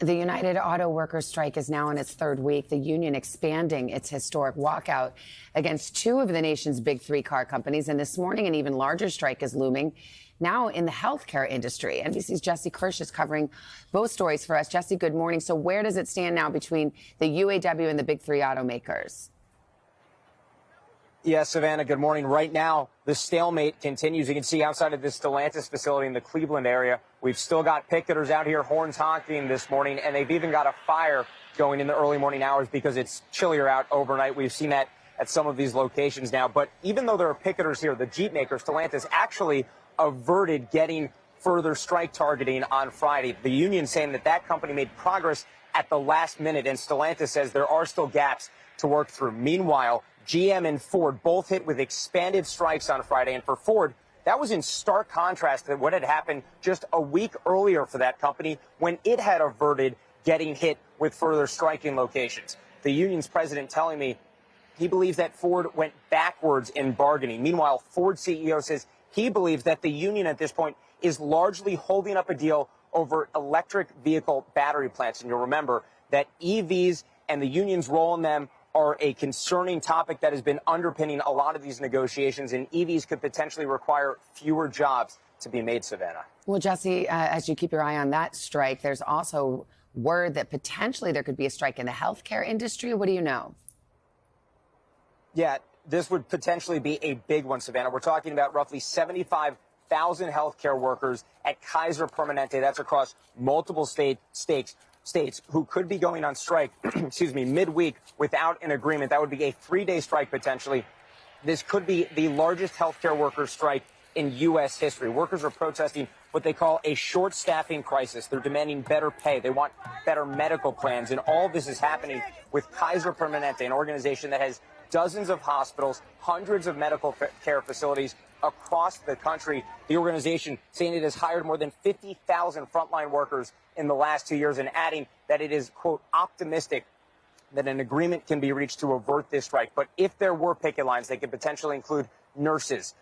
The United Auto Workers strike is now in its third week, the union expanding its historic walkout against two of the nation's big three car companies. And this morning, an even larger strike is looming now in the healthcare industry. NBC's Jesse Kirsch is covering both stories for us. Jesse, good morning. So where does it stand now between the UAW and the big three automakers? Yes, Savannah, good morning. Right now, the stalemate continues. You can see outside of this Stellantis facility in the Cleveland area, we've still got picketers out here, horns honking this morning, and they've even got a fire going in the early morning hours because it's chillier out overnight. We've seen that at some of these locations now. But even though there are picketers here, the Jeep maker, Stellantis, actually averted getting further strike targeting on Friday. The union saying that that company made progress at the last minute, and Stellantis says there are still gaps to work through. Meanwhile, GM and Ford both hit with expanded strikes on Friday. And for Ford, that was in stark contrast to what had happened just a week earlier for that company when it had averted getting hit with further striking locations. The union's president telling me he believes that Ford went backwards in bargaining. Meanwhile, Ford CEO says he believes that the union at this point is largely holding up a deal over electric vehicle battery plants. And you'll remember that EVs and the union's role in them are a concerning topic that has been underpinning a lot of these negotiations, and EVs could potentially require fewer jobs to be made, Savannah. Well, Jesse, as you keep your eye on that strike, there's also word that potentially there could be a strike in the healthcare industry. What do you know? Yeah, this would potentially be a big one, Savannah. We're talking about roughly 75,000 healthcare workers at Kaiser Permanente. That's across multiple states who could be going on strike, excuse me, midweek without an agreement. That would be a 3-day strike potentially. This could be the largest healthcare workers strike in U.S. history. Workers are protesting what they call a short staffing crisis. They're demanding better pay. They want better medical plans. And all this is happening with Kaiser Permanente, an organization that has dozens of hospitals, hundreds of medical care facilities across the country. The organization saying it has hired more than 50,000 frontline workers in the last 2 years, and adding that it is, quote, optimistic that an agreement can be reached to avert this strike. But if there were picket lines, they could potentially include nurses,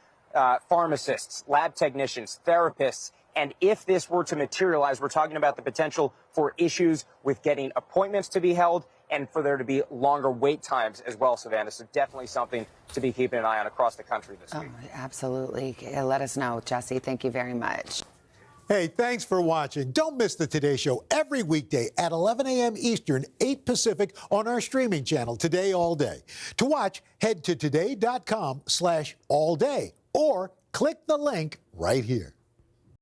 pharmacists, lab technicians, therapists. And if this were to materialize, we're talking about the potential for issues with getting appointments to be held and for there to be longer wait times as well, Savannah. So definitely something to be keeping an eye on across the country this week. Absolutely. Let us know, Jesse. Thank you very much. Hey, thanks for watching. Don't miss the Today Show every weekday at 11 a.m. Eastern, 8 Pacific on our streaming channel, Today All Day. To watch, head to today.com/allday or click the link right here.